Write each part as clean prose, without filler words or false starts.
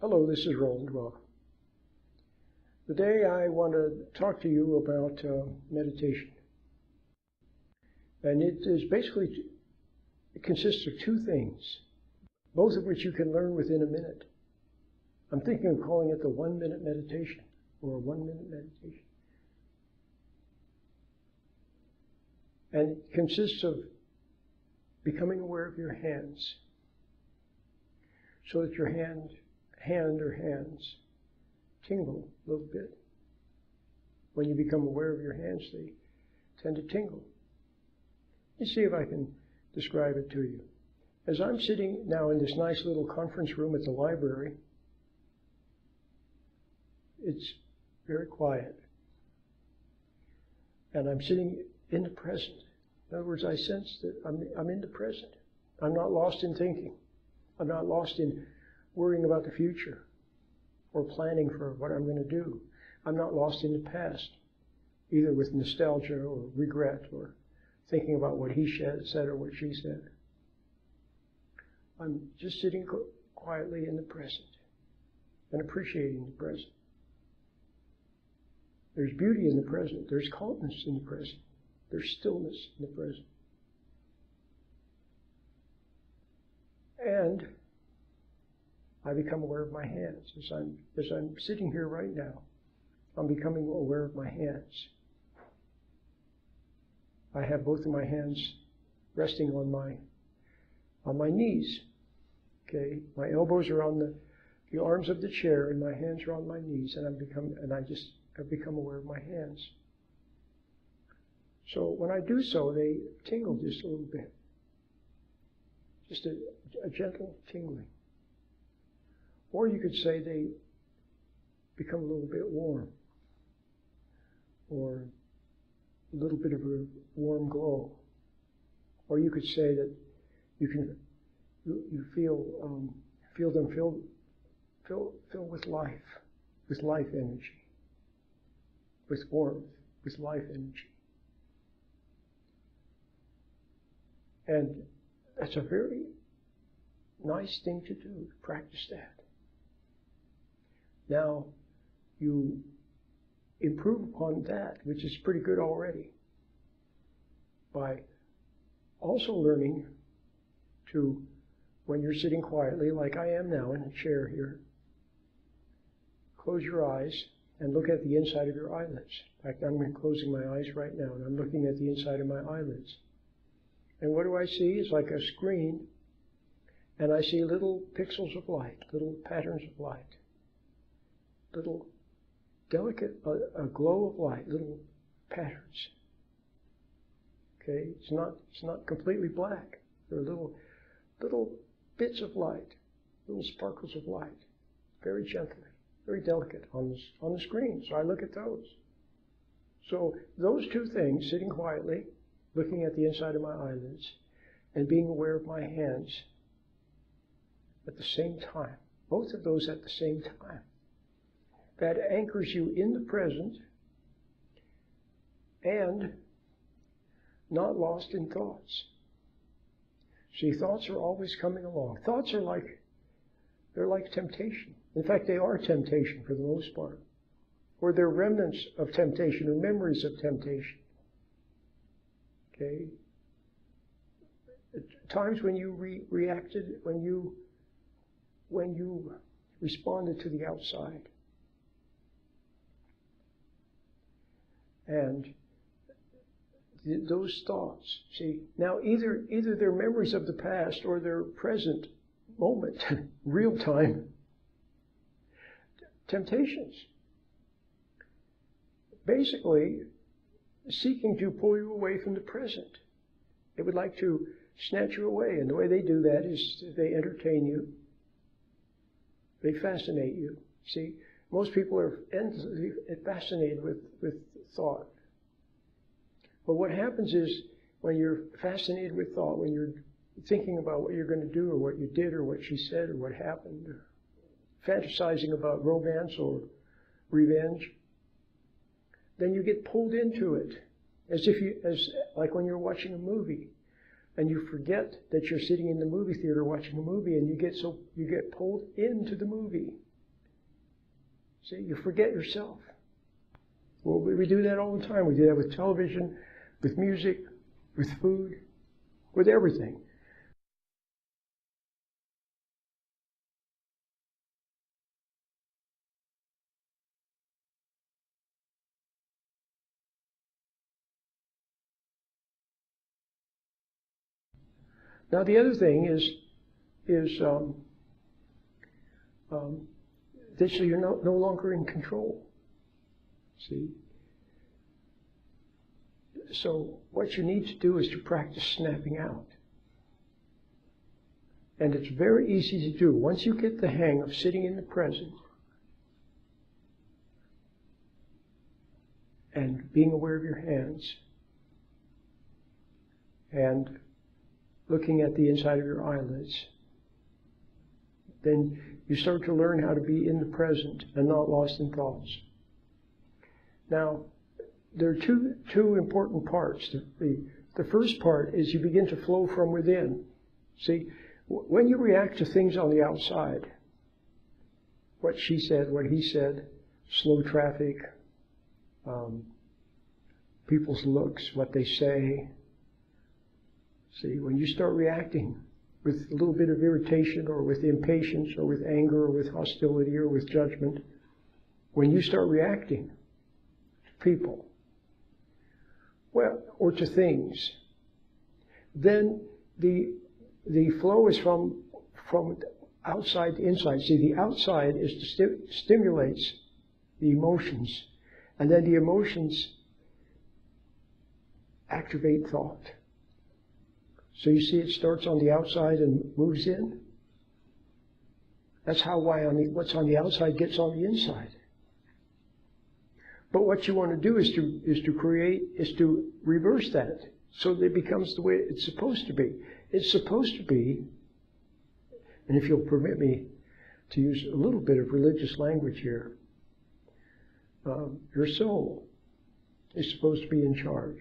Hello, this is Roland. Welcome. Today I want to talk to you about meditation. And it consists of two things, both of which you can learn within a minute. I'm thinking of calling it the 1 minute meditation, or a 1 minute meditation. And it consists of becoming aware of your hands, so that your hand or hands tingle a little bit. When you become aware of your hands, they tend to tingle. Let's see if I can describe it to you. As I'm sitting now in this nice little conference room at the library, it's very quiet. And I'm sitting in the present. In other words, I sense that I'm in the present. I'm not lost in thinking. I'm not lost in worrying about the future or planning for what I'm going to do. I'm not lost in the past, either with nostalgia or regret or thinking about what he said or what she said. I'm just sitting quietly in the present and appreciating the present. There's beauty in the present. There's calmness in the present. There's stillness in the present. And I become aware of my hands. As I'm sitting here right now, I'm becoming aware of my hands. I have both of my hands resting on my knees. Okay, my elbows are on the arms of the chair, and my hands are on my knees, and I've become aware of my hands. So when I do so, they tingle just a little bit, just a gentle tingling. Or you could say they become a little bit warm, or a little bit of a warm glow. Or you could say that you feel them filled with life energy, with warmth, with life energy. And that's a very nice thing to do, practice that. Now, you improve upon that, which is pretty good already, by also learning to, when you're sitting quietly, like I am now in a chair here, close your eyes and look at the inside of your eyelids. In fact, I'm closing my eyes right now, and I'm looking at the inside of my eyelids. And what do I see? It's like a screen, and I see little pixels of light, little patterns of light. Little delicate, a glow of light, little patterns. Okay, it's not completely black. There are little bits of light, little sparkles of light, very gently, very delicate on the screen. So I look at those. So those two things, sitting quietly, looking at the inside of my eyelids, and being aware of my hands at the same time, both of those at the same time, that anchors you in the present and not lost in thoughts. See, thoughts are always coming along. Thoughts are like temptation. In fact, they are temptation for the most part. Or they're remnants of temptation or memories of temptation. Okay? At times when you reacted, when you responded to the outside. And those thoughts, see, now either they're memories of the past or they're present moment, real time temptations. Basically, seeking to pull you away from the present. They would like to snatch you away, and the way they do that is they entertain you. They fascinate you. See, most people are endlessly fascinated with thought. But what happens is, when you're fascinated with thought, when you're thinking about what you're going to do or what you did or what she said or what happened, or fantasizing about romance or revenge, then you get pulled into it, as like when you're watching a movie and you forget that you're sitting in the movie theater watching a movie, and you get pulled into the movie. See, you forget yourself. Well, we do that all the time. We do that with television, with music, with food, with everything. Now the other thing is that so you're no longer in control. See? So what you need to do is to practice snapping out. And it's very easy to do. Once you get the hang of sitting in the present and being aware of your hands and looking at the inside of your eyelids, then you start to learn how to be in the present and not lost in thoughts. Now, there are two important parts. The first part is you begin to flow from within. See, when you react to things on the outside, what she said, what he said, slow traffic, people's looks, what they say. See, when you start reacting with a little bit of irritation or with impatience or with anger or with hostility or with judgment, when you start reacting to people, well, or to things, then the flow is from outside to inside. See, the outside is stimulates the emotions, and then the emotions activate thought. So you see, it starts on the outside and moves in. That's how what's on the outside gets on the inside. But what you want to do is to reverse that, so that it becomes the way it's supposed to be. It's supposed to be, and if you'll permit me to use a little bit of religious language here, your soul is supposed to be in charge.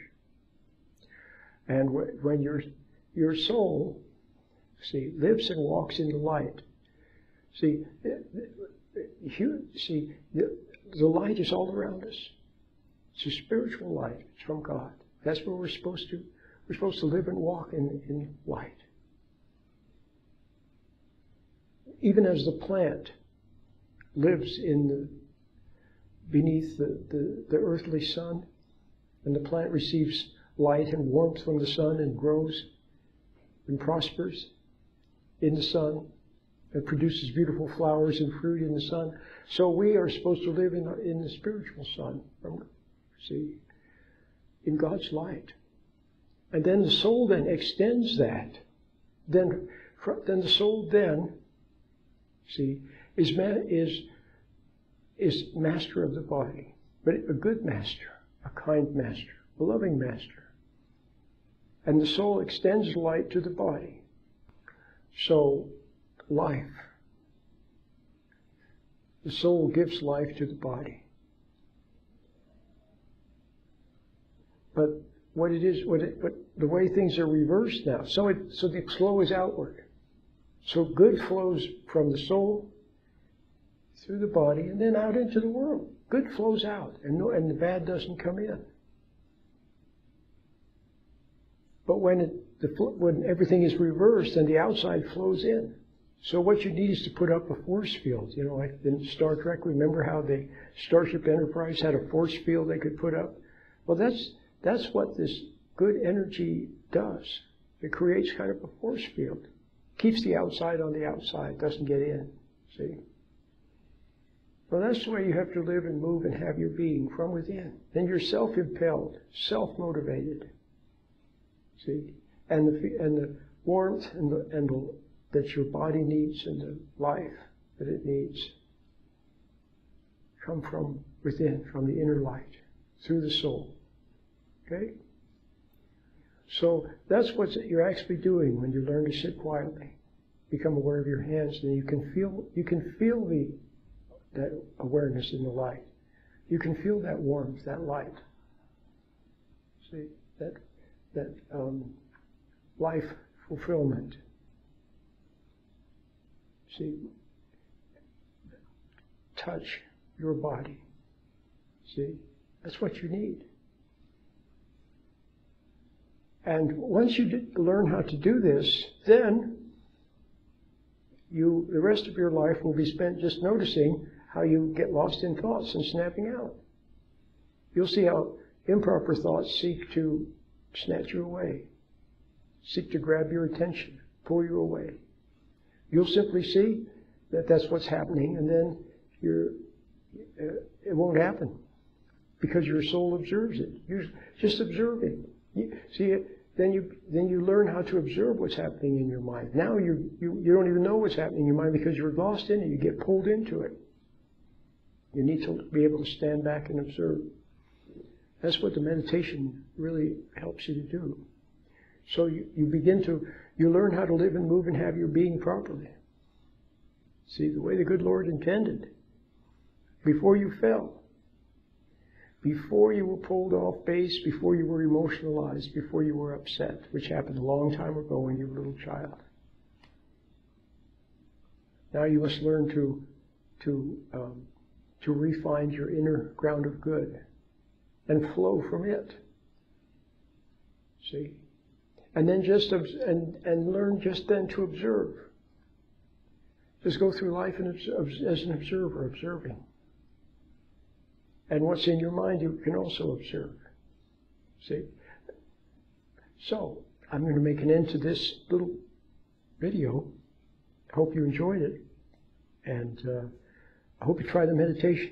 And when your soul, see, lives and walks in the light. See, the light is all around us. It's a spiritual light. It's from God. That's where we're supposed to live and walk in light. Even as the plant lives beneath the earthly sun, and the plant receives light and warmth from the sun and grows and prospers in the sun and produces beautiful flowers and fruit in the sun. So we are supposed to live in the spiritual sun, see, in God's light. And then the soul then extends that. Then the soul then, see, is master of the body, but a good master, a kind master, a loving master. And the soul extends light to the body. So, life. The soul gives life to the body. But the way things are reversed now, so the flow is outward. So good flows from the soul through the body and then out into the world. Good flows out, and the bad doesn't come in. But when everything is reversed, then the outside flows in. So what you need is to put up a force field. You know, like in Star Trek, remember how the Starship Enterprise had a force field they could put up? Well, that's what this good energy does. It creates kind of a force field. Keeps the outside on the outside, doesn't get in. See? Well, that's the way you have to live and move and have your being, from within. Then you're self-impelled, self-motivated. See, and the warmth that your body needs and the life that it needs come from within, from the inner light, through the soul. Okay? So that's what you're actually doing when you learn to sit quietly. Become aware of your hands, and you can feel that awareness in the light. You can feel that warmth, that light. See, that life fulfillment. See, touch your body. See? That's what you need. And once you learn how to do this, then the rest of your life will be spent just noticing how you get lost in thoughts and snapping out. You'll see how improper thoughts seek to snatch you away, seek to grab your attention, pull you away. You'll simply see that that's what's happening, and then it won't happen because your soul observes it. You're just observing. Then you learn how to observe what's happening in your mind. Now you don't even know what's happening in your mind because you're lost in it. You get pulled into it. You need to be able to stand back and observe. That's what the meditation really helps you to do. So you learn how to live and move and have your being properly. See, the way the good Lord intended. Before you fell. Before you were pulled off base, before you were emotionalized, before you were upset, which happened a long time ago when you were a little child. Now you must learn to refine your inner ground of good and flow from it. See? And then and learn just then to observe. Just go through life as an observer, observing. And what's in your mind you can also observe. See? So, I'm going to make an end to this little video. I hope you enjoyed it. And I hope you try the meditation.